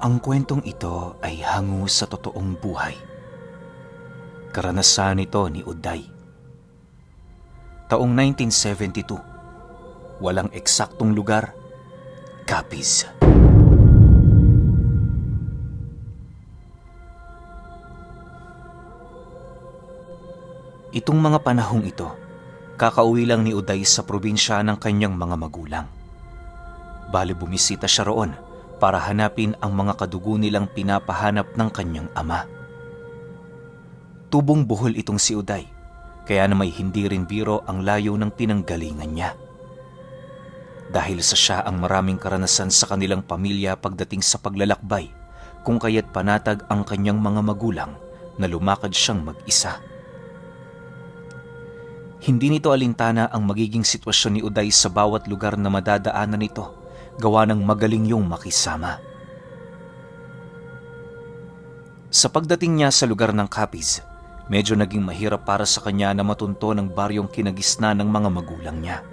Ang kwentong ito ay hango sa totoong buhay. Karanasan ito ni Uday. Taong 1972, walang eksaktong lugar, Capiz. Itong mga panahong ito, kakauwi lang ni Uday sa probinsya ng kanyang mga magulang. Bale bumisita siya roon para hanapin ang mga kadugo nilang pinapahanap ng kanyang ama. Tubong buhol itong si Uday, kaya na may hindi rin biro ang layo ng pinanggalingan niya. Dahil sa siya ang maraming karanasan sa kanilang pamilya pagdating sa paglalakbay, kung kaya't panatag ang kanyang mga magulang na lumakad siyang mag-isa. Hindi nito alintana ang magiging sitwasyon ni Uday sa bawat lugar na madadaanan nito, gawa ng magaling yung makisama. Sa pagdating niya sa lugar ng Capiz, medyo naging mahirap para sa kanya na matunto ng baryong kinagisna ng mga magulang niya.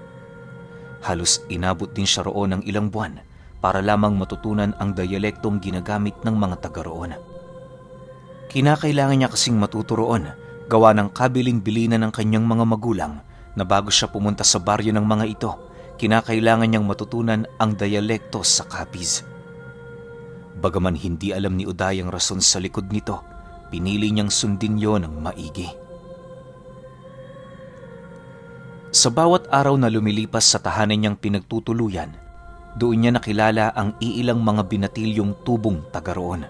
Halos inabot din siya roon ng ilang buwan para lamang matutunan ang dialektong ginagamit ng mga taga roon. Kinakailangan niya kasing matuto roon, gawa ng kabilin-bilinan ng kanyang mga magulang na bago siya pumunta sa baryo ng mga ito, kinakailangan niyang matutunan ang dialekto sa Capiz. Bagaman hindi alam ni Uday ang rason sa likod nito, pinili niyang sundin yon ng maigi. Sa bawat araw na lumilipas sa tahanan niyang pinagtutuluyan, doon niya nakilala ang iilang mga binatilyong tubong taga roon.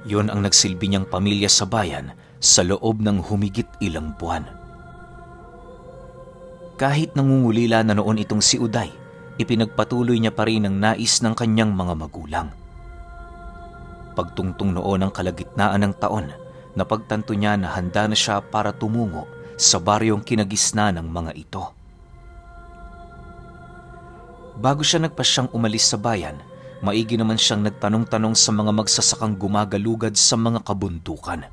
Yon ang nagsilbi niyang pamilya sa bayan sa loob ng humigit ilang buwan. Kahit nangungulila na noon itong si Uday, ipinagpatuloy niya pa rin ang nais ng kanyang mga magulang. Pagtungtong noon ng kalagitnaan ng taon, napagtanto niya na handa na siya para tumungo sa baryong kinagisna ng mga ito. Bago siya nagpasyang umalis sa bayan, maigi naman siyang nagtanong-tanong sa mga magsasakang gumagalugad sa mga kabundukan.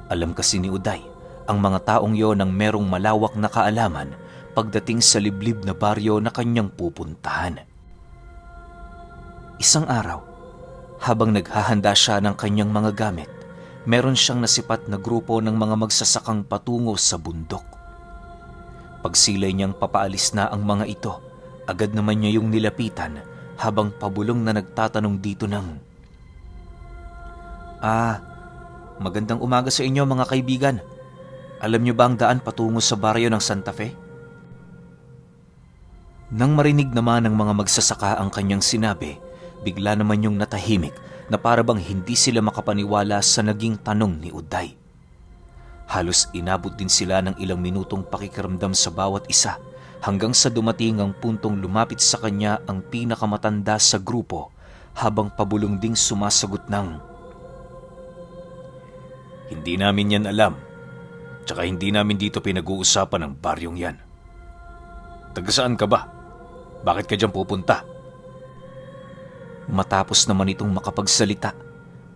Alam kasi ni Uday, ang mga taong yon ang merong malawak na kaalaman pagdating sa liblib na baryo na kanyang pupuntahan. Isang araw, habang naghahanda siya ng kanyang mga gamit, meron siyang nasipat na grupo ng mga magsasakang patungo sa bundok. Pagsilay niyang papaalis na ang mga ito, agad naman niya yung nilapitan habang pabulong na nagtatanong dito ng, magandang umaga sa inyo mga kaibigan. Alam niyo ba ang daan patungo sa baryo ng Santa Fe? Nang marinig naman ng mga magsasaka ang kanyang sinabi, bigla naman yung natahimik na para bang hindi sila makapaniwala sa naging tanong ni Uday. Halos inabot din sila ng ilang minutong pakikiramdam sa bawat isa hanggang sa dumating ang puntong lumapit sa kanya ang pinakamatanda sa grupo habang pabulong ding sumasagot ng, "Hindi namin yan alam. Tsaka hindi namin dito pinag-uusapan ang baryong yan. Taga saan ka ba? Bakit ka dyan pupunta?" Matapos naman itong makapagsalita,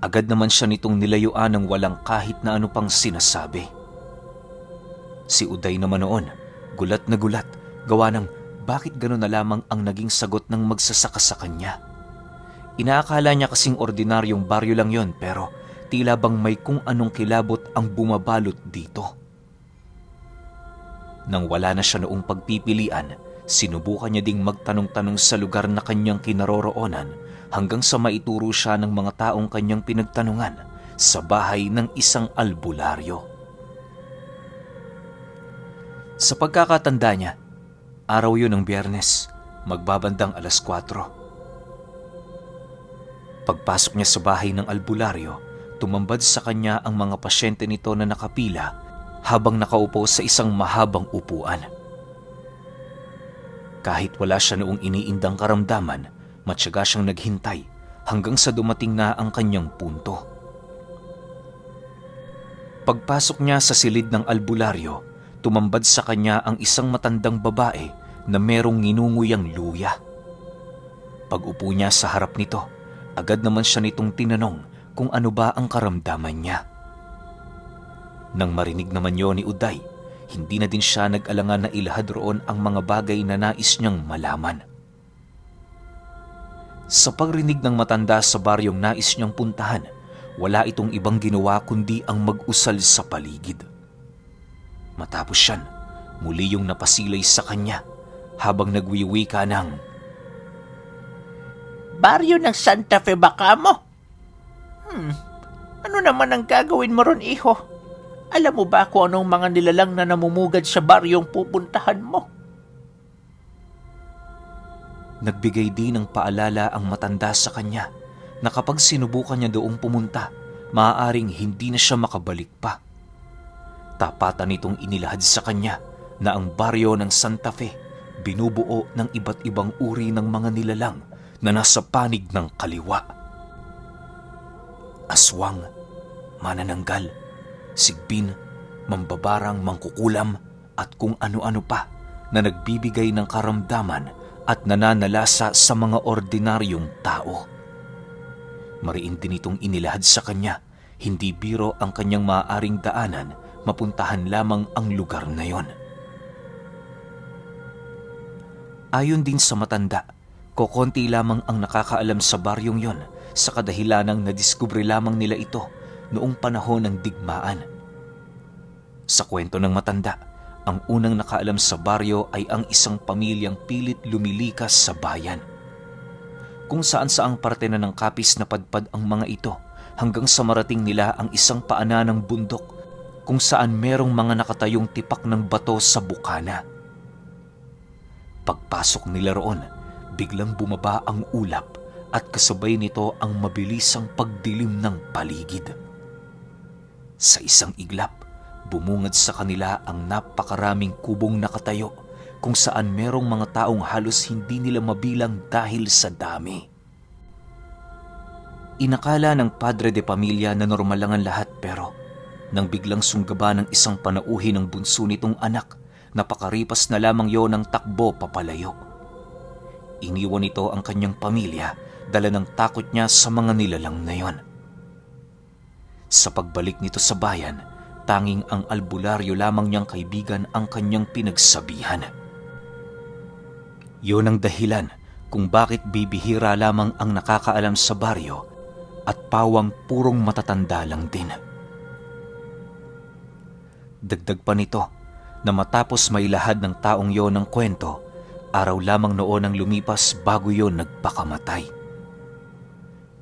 agad naman siya nitong nilayuan ng walang kahit na ano pang sinasabi. Si Uday naman noon, gulat na gulat, gawa ng bakit gano'n na lamang ang naging sagot ng magsasaka sa kanya. Inaakala niya kasing ordinaryong baryo lang yon, pero tila bang may kung anong kilabot ang bumabalot dito. Nang wala na siya noong pagpipilian, sinubukan niya ding magtanong-tanong sa lugar na kanyang kinaroroonan hanggang sa maituro siya ng mga taong kanyang pinagtanungan sa bahay ng isang albularyo. Sa pagkakatanda niya, araw yun ng Biyernes, magbabandang 4:00. Pagpasok niya sa bahay ng albularyo, tumambad sa kanya ang mga pasyente nito na nakapila habang nakaupo sa isang mahabang upuan. Kahit wala siya noong iniindang karamdaman, matyaga siyang naghintay hanggang sa dumating na ang kanyang punto. Pagpasok niya sa silid ng albularyo, tumambad sa kanya ang isang matandang babae na merong nginunguyang luya. Pag-upo niya sa harap nito, agad naman siya nitong tinanong kung ano ba ang karamdaman niya. Nang marinig naman yon ni Uday, hindi na din siya nag-alangan na ilahad roon ang mga bagay na nais niyang malaman. Sa pagrinig ng matanda sa baryong nais niyang puntahan, wala itong ibang ginawa kundi ang mag-usal sa paligid. Matapos yan, muli yung napasilay sa kanya habang nagwiwika ng, Baryo ng Santa Fe ba ka mo? Ano naman ang gagawin mo ron, iho? Alam mo ba kung anong mga nilalang na namumugad sa baryong pupuntahan mo? Nagbigay din ng paalala ang matanda sa kanya na kapag sinubukan niya doong pumunta, maaaring hindi na siya makabalik pa. Tapatan nitong inilahad sa kanya na ang baryo ng Santa Fe binubuo ng iba't ibang uri ng mga nilalang na nasa panig ng kaliwa. Aswang, manananggal, sigbin, mambabarang, mangkukulam at kung ano-ano pa na nagbibigay ng karamdaman at nananalasa sa mga ordinaryong tao. Mariin din itong inilahad sa kanya, hindi biro ang kanyang maaaring daanan, mapuntahan lamang ang lugar na yon. Ayon din sa matanda, kokonti lamang ang nakakaalam sa baryong yon sa kadahilanang nadiskubre lamang nila ito noong panahon ng digmaan. Sa kwento ng matanda, ang unang nakaalam sa baryo ay ang isang pamilyang pilit lumilikas sa bayan. Kung saan-saang parte na ng Capiz na padpad ang mga ito hanggang sa marating nila ang isang paanan ng bundok kung saan merong mga nakatayong tipak ng bato sa bukana. Pagpasok nila roon, biglang bumaba ang ulap at kasabay nito ang mabilisang pagdilim ng paligid. Sa isang iglap, bumungad sa kanila ang napakaraming kubong nakatayo kung saan merong mga taong halos hindi nila mabilang dahil sa dami. Inakala ng padre de pamilya na normal lang ang lahat pero nang biglang sunggaba ng isang panauhi ng bunso nitong anak, napakaripas na lamang yon ng takbo papalayo. Iniwan nito ang kanyang pamilya, dala ng takot niya sa mga nilalang na yon. Sa pagbalik nito sa bayan, tanging ang albularyo lamang niyang kaibigan ang kanyang pinagsabihan. Yun ang dahilan kung bakit bibihira lamang ang nakakaalam sa baryo at pawang purong matatanda lang din. Dagdag pa nito na matapos mailahad ng taong yon ng kwento, araw lamang noon ang lumipas bago yon nagpakamatay.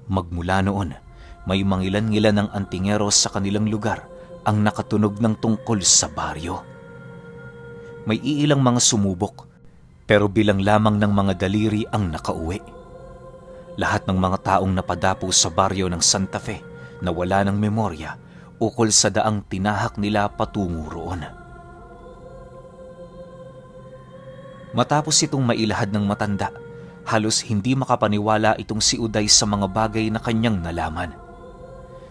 Magmula noon, may mangilan-ngilan ng antingero sa kanilang lugar ang nakatunog ng tungkol sa baryo. May iilang mga sumubok, pero bilang lamang ng mga daliri ang nakauwi. Lahat ng mga taong napadapo sa baryo ng Santa Fe na wala ng memorya ukol sa daang tinahak nila patungo roon. Matapos itong mailahad ng matanda, halos hindi makapaniwala itong si Uday sa mga bagay na kanyang nalaman.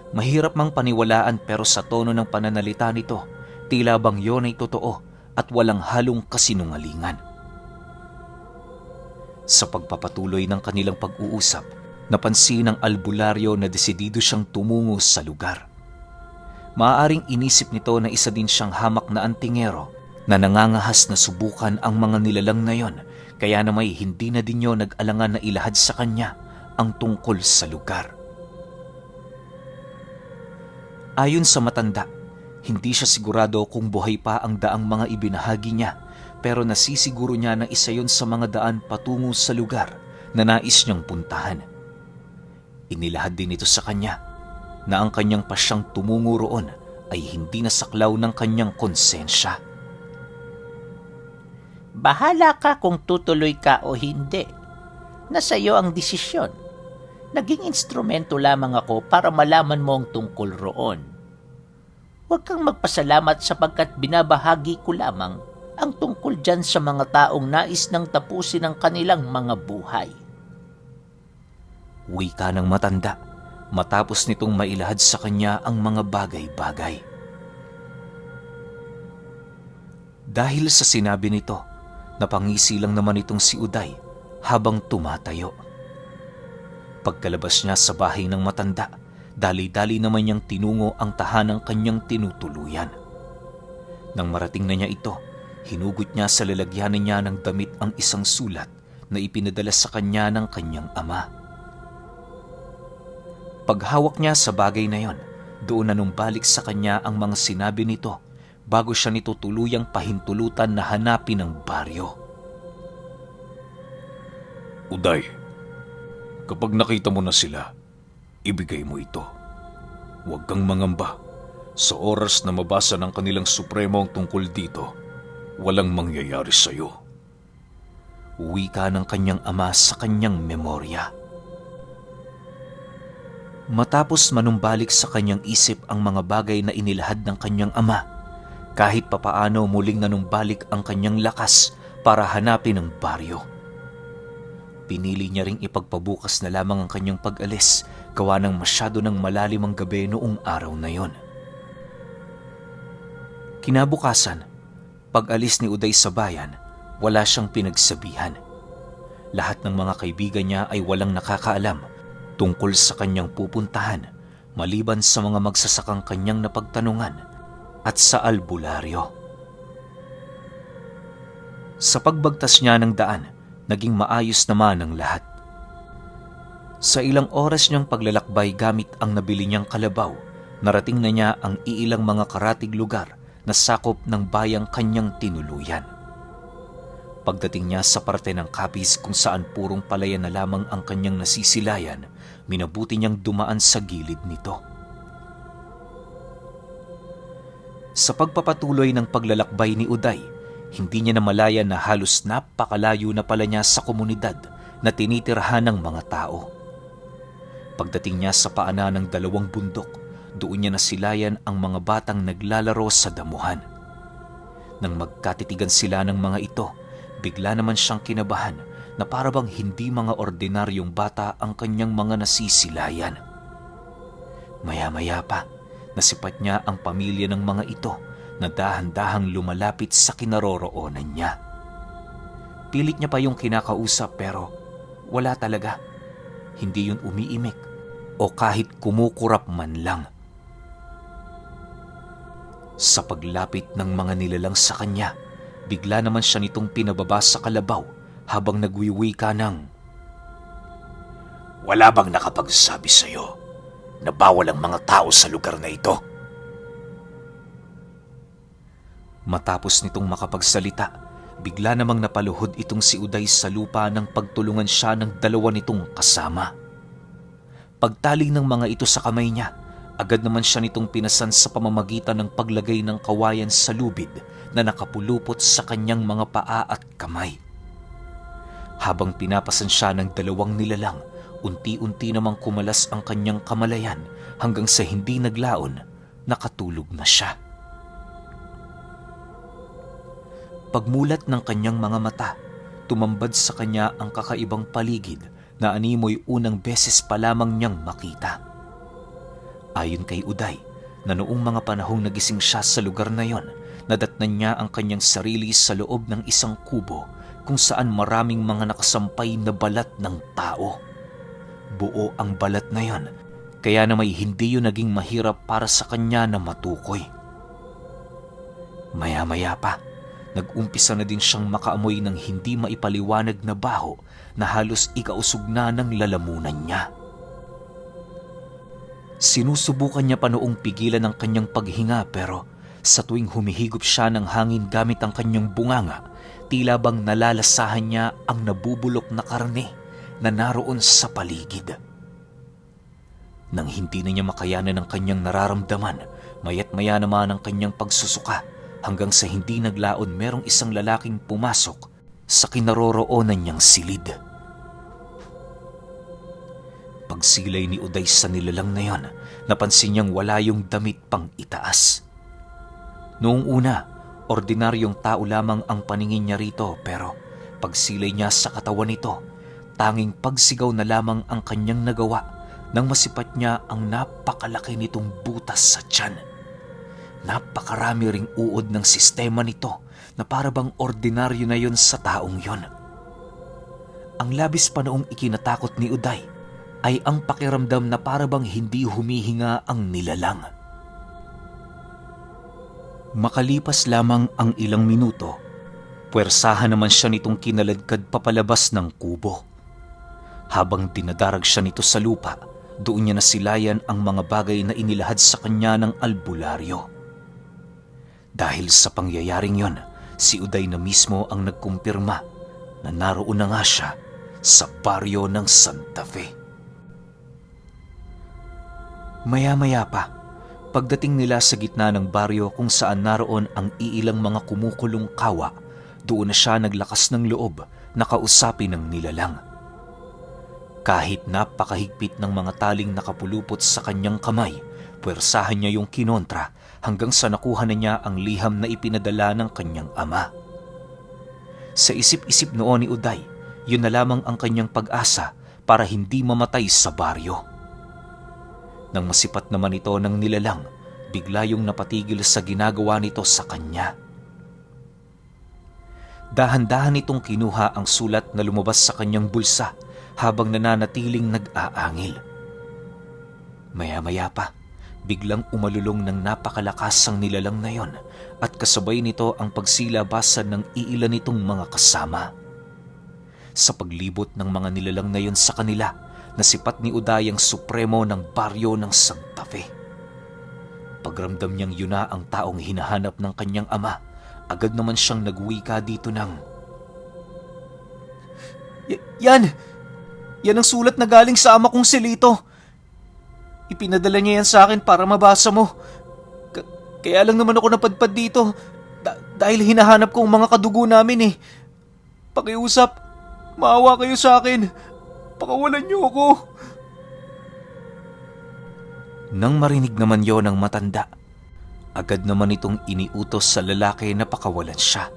Mahirap mang paniwalaan pero sa tono ng pananalita nito, tila bang yon ay totoo at walang halong kasinungalingan. Sa pagpapatuloy ng kanilang pag-uusap, napansin ng albularyo na desidido siyang tumungo sa lugar. Maaaring inisip nito na isa din siyang hamak na antingero na nangangahas na subukan ang mga nilalang na yon, kaya na may hindi na din yon nag-alangan na ilahad sa kanya ang tungkol sa lugar. Ayon sa matanda, hindi siya sigurado kung buhay pa ang daang mga ibinahagi niya, pero nasisiguro niya na isa yon sa mga daan patungo sa lugar na nais niyang puntahan. Inilahad din ito sa kanya na ang kanyang pasyang tumungo roon ay hindi nasaklaw ng kanyang konsensya. Bahala ka kung tutuloy ka o hindi. Nasa iyo ang desisyon. Naging instrumento lamang ako para malaman mo ang tungkol roon. Huwag kang magpasalamat sapagkat binabahagi ko lamang ang tungkol dyan sa mga taong nais nang tapusin ang kanilang mga buhay. Wika ng matanda matapos nitong mailahad sa kanya ang mga bagay-bagay. Dahil sa sinabi nito, napangisi lang naman itong si Uday habang tumatayo. Pagkalabas niya sa bahay ng matanda, dali-dali naman niyang tinungo ang tahanang kanyang tinutuluyan. Nang marating na niya ito, hinugot niya sa lalagyanan niya ng damit ang isang sulat na ipinadala sa kanya ng kanyang ama. Paghawak niya sa bagay na yon, doon na numbalik sa kanya ang mga sinabi nito bago siya nito tuluyang pahintulutan na hanapin ang baryo. Uday, kapag nakita mo na sila, ibigay mo ito. Huwag kang mangamba. Sa oras na mabasa ng kanilang supremo ang tungkol dito, walang mangyayari sa iyo. Wika ng kanyang ama sa kanyang memorya. Matapos manumbalik sa kanyang isip ang mga bagay na inilahad ng kanyang ama, kahit papaano muling nanumbalik ang kanyang lakas para hanapin ang baryo. Pinili niya ring ipagpabukas na lamang ang kanyang pag-alis, gawa ng masyado ng malalim ang gabi noong araw na yon. Kinabukasan, pag-alis ni Uday sa bayan, wala siyang pinagsabihan. Lahat ng mga kaibigan niya ay walang nakakaalam tungkol sa kanyang pupuntahan, maliban sa mga magsasakang kanyang napagtanungan at sa albularyo. Sa pagbagtas niya ng daan, naging maayos naman ang lahat. Sa ilang oras niyang paglalakbay gamit ang nabili niyang kalabaw, narating na niya ang iilang mga karatig lugar na sakop ng bayang kanyang tinuluyan. Pagdating niya sa parte ng Capiz kung saan purong palayan na lamang ang kanyang nasisilayan, minabuti niyang dumaan sa gilid nito. Sa pagpapatuloy ng paglalakbay ni Uday, hindi niya namalaya na halos napakalayo na pala niya sa komunidad na tinitirhan ng mga tao. Pagdating niya sa paanan ng dalawang bundok, doon niya nasilayan ang mga batang naglalaro sa damuhan. Nang magkatitigan sila ng mga ito, bigla naman siyang kinabahan na para bang hindi mga ordinaryong bata ang kanyang mga nasisilayan. Maya-maya pa, nasipat niya ang pamilya ng mga ito na dahan-dahang lumalapit sa kinaroroonan niya. Pilit niya pa yung kinakausap pero wala talaga. Hindi yun umiimik o kahit kumukurap man lang. Sa paglapit ng mga nilalang sa kanya, bigla naman siya nitong pinababa sa kalabaw habang nagwiwika ng, "Wala bang nakapagsabi sa'yo na bawal ang mga tao sa lugar na ito?" Matapos nitong makapagsalita, bigla namang napaluhod itong si Uday sa lupa nang pagtulungan siya ng dalawa nitong kasama. Pagtali ng mga ito sa kamay niya, agad naman siya nitong pinasan sa pamamagitan ng paglagay ng kawayan sa lubid na nakapulupot sa kanyang mga paa at kamay. Habang pinapasan siya ng dalawang nilalang, unti-unti namang kumalas ang kanyang kamalayan hanggang sa hindi naglaon, nakatulog na siya. Pagmulat ng kanyang mga mata, tumambad sa kanya ang kakaibang paligid na animoy unang beses pa lamang niyang makita. Ayon kay Uday, na noong mga panahong nagising siya sa lugar na yon, nadatnan niya ang kanyang sarili sa loob ng isang kubo kung saan maraming mga nakasampay na balat ng tao. Buo ang balat na yon, kaya na may hindi yun naging mahirap para sa kanya na matukoy. Maya-maya pa, nag-umpisa na din siyang makaamoy ng hindi maipaliwanag na baho na halos ikausog na ng lalamunan niya. Sinusubukan niya pa noong pigilan ang kanyang paghinga pero sa tuwing humihigop siya ng hangin gamit ang kanyang bunganga, tila bang nalalasahan niya ang nabubulok na karne na naroon sa paligid. Nang hindi na niya makayanan ang kanyang nararamdaman, mayat maya naman ang kanyang pagsusuka hanggang sa hindi naglaon merong isang lalaking pumasok sa kinaroroonan niyang silid. Pagsilay ni Uday sa nilalang na yon, napansin niyang wala yung damit pang itaas. Noong una, ordinaryong tao lamang ang paningin niya rito pero pagsilay niya sa katawan nito, tanging pagsigaw na lamang ang kanyang nagawa nang masipat niya ang napakalaki nitong butas sa tiyan. Napakarami ring uod ng sistema nito na para bang ordinaryo na yon sa taong yon. Ang labis pa noong ikinatakot ni Uday ay ang pakiramdam na para bang hindi humihinga ang nilalang. Makalipas lamang ang ilang minuto, puwersahan naman siya nitong kinaladkad papalabas ng kubo. Habang dinadarag siya nito sa lupa, doon niya nasilayan ang mga bagay na inilahad sa kanya ng albularyo. Dahil sa pangyayaring yon, si Uday na mismo ang nagkumpirma na naroon na nga siya sa baryo ng Santa Fe. Maya-maya pa, pagdating nila sa gitna ng baryo kung saan naroon ang iilang mga kumukulong kawa, doon na siya naglakas ng loob na kausapin ng nilalang. Kahit napakahigpit ng mga taling nakapulupot sa kanyang kamay, puwersahan niya yung kinontra hanggang sa nakuha na niya ang liham na ipinadala ng kanyang ama. Sa isip-isip noon ni Uday, yun na lamang ang kanyang pag-asa para hindi mamatay sa baryo. Nang masipat naman ito ng nilalang, bigla yung napatigil sa ginagawa nito sa kanya. Dahan-dahan itong kinuha ang sulat na lumabas sa kanyang bulsa habang nananatiling nag-aangil. Maya-maya pa, biglang umalulong ng napakalakas ang nilalang na yon at kasabay nito ang pagsilabasan ng iilan nitong mga kasama. Sa paglibot ng mga nilalang na yon sa kanila, nasipat ni Uday ang supremo ng baryo ng Santa Fe. Pagramdam niyang yun na ang taong hinahanap ng kanyang ama, agad naman siyang nagwika dito ng, Yan ang sulat na galing sa ama kong si Lito. Ipinadala niya yan sa akin para mabasa mo. Kaya lang naman ako napadpad dito dahil hinahanap ko ang mga kadugo namin eh. Pakiusap, maawa kayo sa akin. Pakawalan niyo ako. Nang marinig naman yon ng matanda, agad naman itong iniutos sa lalaki na pakawalan siya.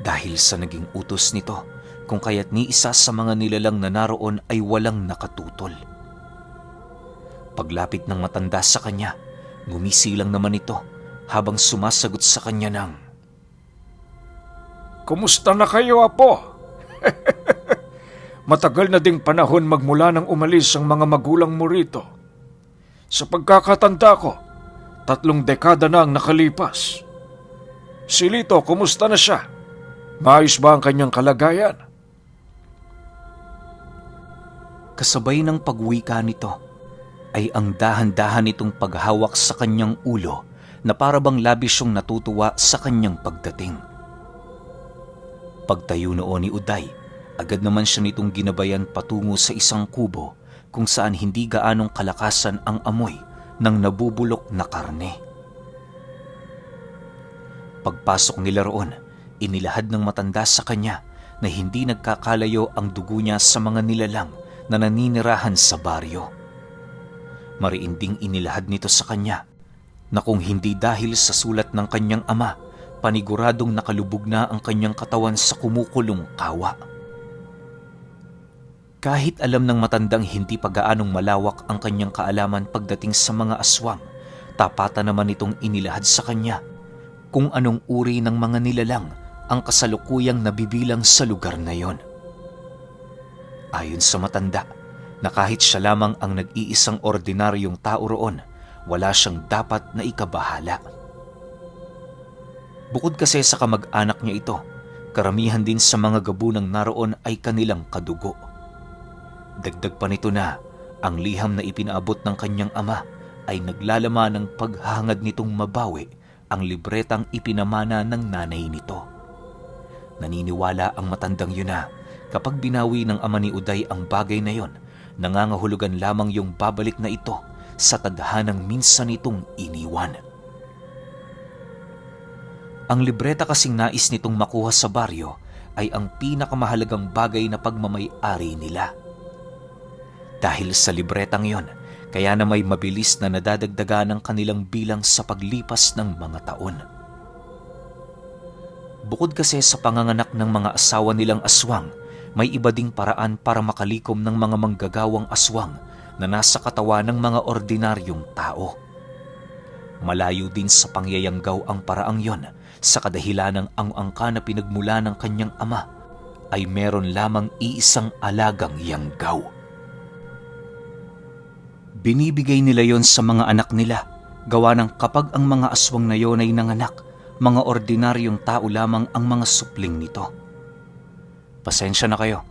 Dahil sa naging utos nito, kung kaya't ni isa sa mga nilalang na naroon ay walang nakatutol. Paglapit ng matanda sa kanya, gumisilang naman ito habang sumasagot sa kanya ng, Kumusta na kayo, apo? Matagal na ding panahon magmula nang umalis ang mga magulang mo rito. Sa pagkakatanda ko, 3 dekada na ang nakalipas. Si Lito, kumusta na siya? Maayos ba ang kanyang kalagayan? Kasabay ng pagwika nito ay ang dahan-dahan nitong paghawak sa kanyang ulo na para bang labis siyang natutuwa sa kanyang pagdating. Pagtayo noon ni Uday, agad naman siya nitong ginabayan patungo sa isang kubo kung saan hindi gaanong kalakasan ang amoy ng nabubulok na karne. Pagpasok nila roon, inilahad ng matanda sa kanya na hindi nagkakalayo ang dugo niya sa mga nilalang na naninirahan sa baryo. Mariinding inilahad nito sa kanya na kung hindi dahil sa sulat ng kanyang ama, paniguradong nakalubog na ang kanyang katawan sa kumukulong kawa. Kahit alam ng matandang hindi pa gaanong malawak ang kanyang kaalaman pagdating sa mga aswang, tapatan naman itong inilahad sa kanya kung anong uri ng mga nilalang ang kasalukuyang nabibilang sa lugar na yon. Ayon sa matanda, na kahit siya lamang ang nag-iisang ordinaryong tao roon, wala siyang dapat na ikabahala. Bukod kasi sa kamag-anak niya ito, karamihan din sa mga gabunang naroon ay kanilang kadugo. Dagdag pa nito na ang liham na ipinaabot ng kanyang ama ay naglalaman ng paghahangad nitong mabawi ang libretang ipinamana ng nanay nito. Naniniwala ang matandang yun na kapag binawi ng ama ni Uday ang bagay na yon, nangangahulugan lamang yung babalik na ito sa tadhanang minsan itong iniwan. Ang libreta kasing nais nitong makuha sa baryo ay ang pinakamahalagang bagay na pagmamay-ari nila. Dahil sa libretang yon, kaya na may mabilis na nadadagdagan ang kanilang bilang sa paglipas ng mga taon. Bukod kasi sa panganganak ng mga asawa nilang aswang, may iba ding paraan para makalikom ng mga manggagawang aswang na nasa katawan ng mga ordinaryong tao. Malayo din sa pangyayanggaw ang paraang yon sa kadahilanang ang angka na pinagmula ng kanyang ama ay meron lamang iisang alagang yanggaw. Binibigay nila yon sa mga anak nila, gawa ng kapag ang mga aswang na yon ay nanganak, mga ordinaryong tao lamang ang mga supling nito. Pasensya na kayo,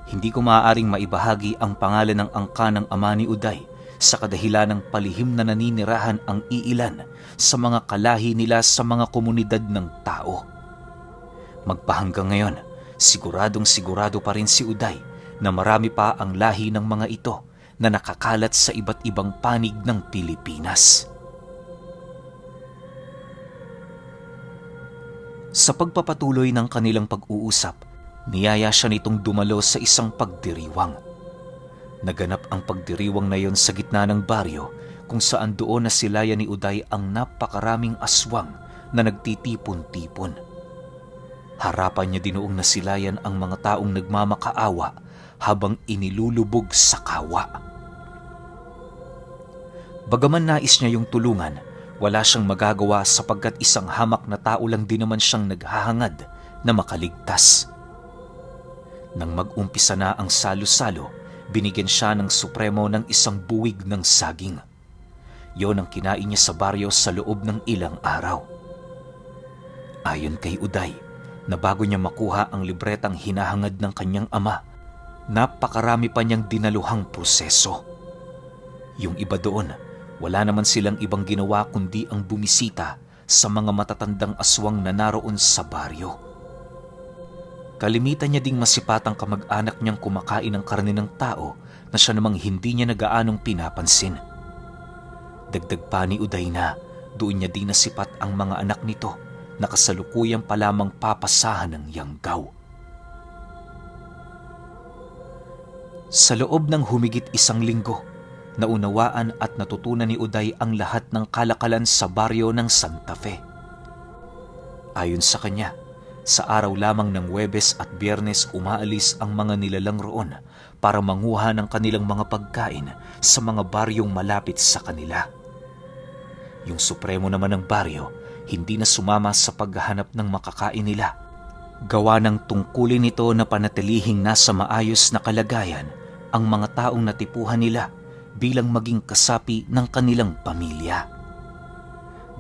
Hindi ko maaaring maibahagi ang pangalan ng angka ng ama ni Uday sa kadahilan ng palihim na naninirahan ang iilan sa mga kalahi nila sa mga komunidad ng tao. Magpahanggang ngayon, sigurado pa rin si Uday na marami pa ang lahi ng mga ito na nakakalat sa iba't ibang panig ng Pilipinas. Sa pagpapatuloy ng kanilang pag-uusap, niyaya siya nitong dumalo sa isang pagdiriwang. Naganap ang pagdiriwang na yon sa gitna ng baryo kung saan doon nasilayan ni Uday ang napakaraming aswang na nagtitipon-tipon. Harapan niya dinoong nasilayan ang mga taong nagmamakaawa habang inilulubog sa kawa. Bagaman nais niya yung tulungan, wala siyang magagawa sapagkat isang hamak na tao lang din naman siyang naghahangad na makaligtas. Nang mag-umpisa na ang salo-salo, binigyan siya ng supremo ng isang buwig ng saging. Yon ang kinain niya sa baryo sa loob ng ilang araw. Ayon kay Uday, na bago niya makuha ang libretang hinahangad ng kanyang ama, napakarami pa niyang dinaluhang proseso. Yung iba doon, wala naman silang ibang ginawa kundi ang bumisita sa mga matatandang aswang na naroon sa baryo. Kalimitan niya ding masipatang kamag-anak niyang kumakain ng karne ng tao na siya namang hindi niya nagaanong pinapansin. Dagdag pa ni Uday na doon niya din nasipat ang mga anak nito na kasalukuyang pa lamang papasahan ng yanggaw. Sa loob ng humigit isang linggo, naunawaan at natutunan ni Uday ang lahat ng kalakalan sa baryo ng Santa Fe. Ayon sa kanya, sa araw lamang ng Huwebes at Biyernes umaalis ang mga nilalang roon para manguha ng kanilang mga pagkain sa mga baryong malapit sa kanila. Yung supremo naman ng baryo, hindi na sumama sa paghahanap ng makakain nila. Gawa ng tungkulin nito na panatilihing nasa maayos na kalagayan ang mga taong natipuhan nila bilang maging kasapi ng kanilang pamilya.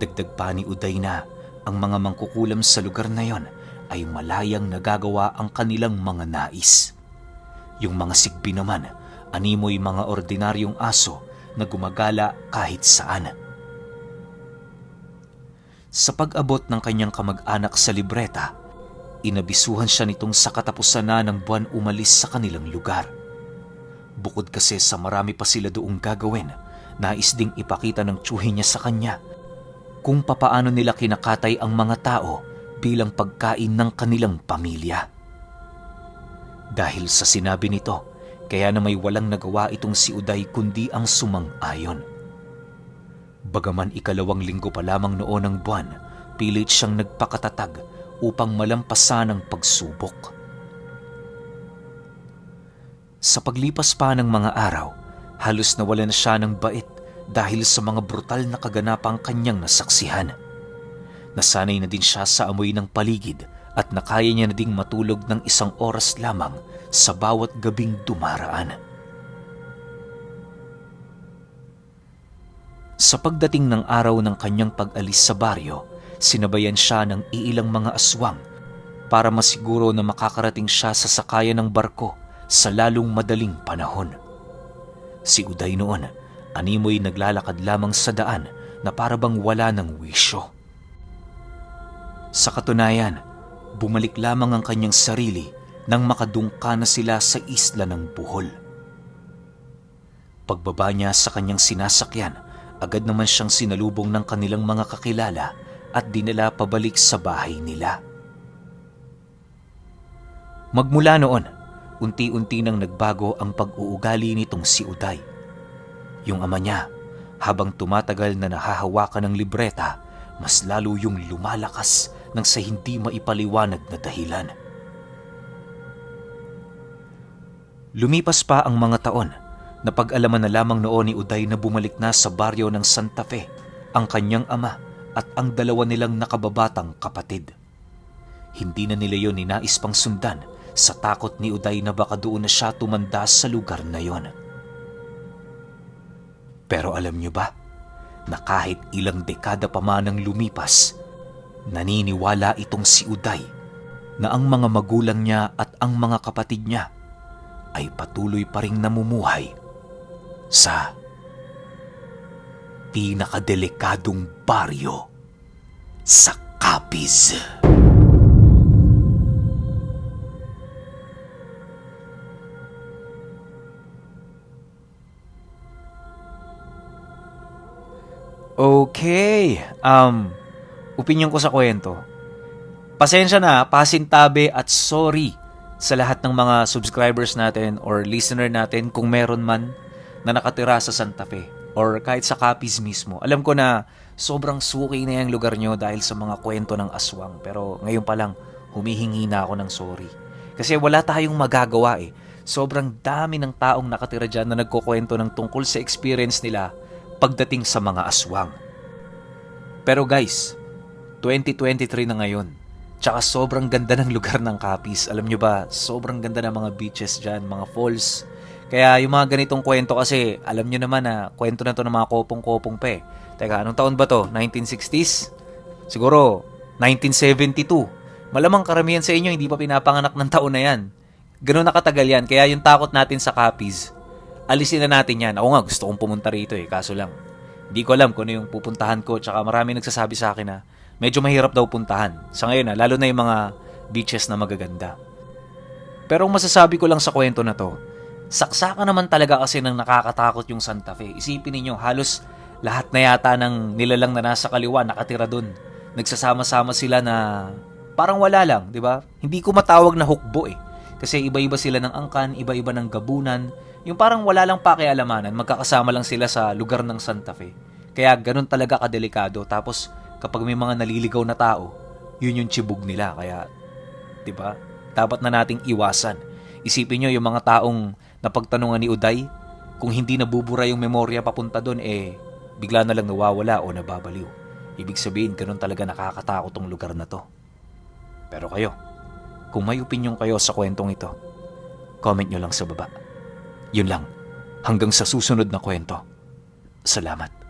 Dagdag pa ni Uday na ang mga mangkukulam sa lugar na yon ay malayang nagagawa ang kanilang mga nais. Yung mga sigbi naman, animoy mga ordinaryong aso na gumagala kahit saan. Sa pag-abot ng kanyang kamag-anak sa libreta, inabisuhan siya nitong sa katapusan na ng buwan umalis sa kanilang lugar. Bukod kasi sa marami pa sila doong gagawin, nais ding ipakita ng tiyuhin niya sa kanya kung papaano nila kinakatay ang mga tao bilang pagkain ng kanilang pamilya. Dahil sa sinabi nito, kaya na may walang nagawa itong si Uday kundi ang sumang-ayon. Bagaman ikalawang linggo pa lamang noon ng buwan, pilit siyang nagpakatatag upang malampasan ang pagsubok. Sa paglipas pa ng mga araw, halos nawalan na siya ng bait dahil sa mga brutal na kaganapang kanyang nasaksihan. Nasanay na din siya sa amoy ng paligid at nakaya niya na ding matulog ng isang oras lamang sa bawat gabing dumaraan. Sa pagdating ng araw ng kanyang pag-alis sa baryo, sinabayan siya ng iilang mga aswang para masiguro na makakarating siya sa sakayan ng barko sa lalong madaling panahon. Si Uday noon, animoy naglalakad lamang sa daan na parabang wala ng wisyo. Sa katunayan, bumalik lamang ang kanyang sarili nang makadungka na sila sa isla ng Bohol. Pagbaba niya sa kanyang sinasakyan, agad naman siyang sinalubong ng kanilang mga kakilala at dinala pabalik sa bahay nila. Magmula noon, unti-unti nang nagbago ang pag-uugali nitong si Uday. Yung ama niya, habang tumatagal na nahahawakan ng libreta, mas lalo yung lumalakas nang sa hindi maipaliwanag na dahilan. Lumipas pa ang mga taon, napag-alaman na lamang noon ni Uday na bumalik na sa baryo ng Santa Fe ang kanyang ama at ang dalawa nilang nakababatang kapatid. Hindi na nila yon ninais pang sundan sa takot ni Uday na baka doon na siya tumanda sa lugar na yon. Pero alam niyo ba, na kahit ilang dekada pa man ang lumipas, naniniwala itong si Uday na ang mga magulang niya at ang mga kapatid niya ay patuloy pa ring namumuhay sa pinakadelikadong baryo sa Capiz. Okay, opinyon ko sa kwento. Pasensya na, pasintabi at sorry sa lahat ng mga subscribers natin or listener natin kung meron man na nakatira sa Santa Fe or kahit sa Capiz mismo. Alam ko na sobrang suki na yung lugar nyo dahil sa mga kwento ng aswang. Pero ngayon pa lang, humihingi na ako ng sorry. Kasi wala tayong magagawa eh. Sobrang dami ng taong nakatira dyan na nagkukwento ng tungkol sa experience nila pagdating sa mga aswang. Pero guys, 2023 na ngayon. Tsaka sobrang ganda ng lugar ng Capiz. Alam nyo ba, sobrang ganda ng mga beaches dyan, mga falls. Kaya yung mga ganitong kwento kasi, alam nyo naman na kwento na to ng mga kopong-kopong pa eh. Teka, anong taon ba to? 1960s? Siguro, 1972. Malamang karamihan sa inyo hindi pa pinapanganak ng taon na yan. Ganun nakatagal yan. Kaya yung takot natin sa Capiz, alisin na natin yan. Ako nga, gusto kong pumunta rito eh. Kaso lang, hindi ko alam kung ano yung pupuntahan ko. Tsaka marami nagsasabi sa akin na medyo mahirap daw puntahan. Sa ngayon na, lalo na yung mga beaches na magaganda. Pero ang masasabi ko lang sa kwento na to, saksakan naman talaga kasi ng nakakatakot yung Santa Fe. Isipin ninyo, halos lahat na yata ng nilalang na nasa kaliwa nakatira dun. Nagsasama-sama sila na parang wala lang, di ba? Hindi ko matawag na hukbo eh. Kasi iba-iba sila ng angkan, iba-iba ng gabunan. Yung parang wala lang pakialamanan, magkakasama lang sila sa lugar ng Santa Fe. Kaya ganun talaga kadelikado. Tapos kapag may mga naliligaw na tao, yun yung tsibog nila. Kaya, di ba? Dapat na nating iwasan. Isipin nyo yung mga taong napagtanungan ni Uday, kung hindi nabubura yung memorya papunta doon, bigla na lang nawawala o nababaliw. Ibig sabihin, ganun talaga nakakatakot tong lugar na to. Pero kayo, kung may opinyon kayo sa kwentong ito, comment nyo lang sa baba. Yun lang. Hanggang sa susunod na kwento. Salamat.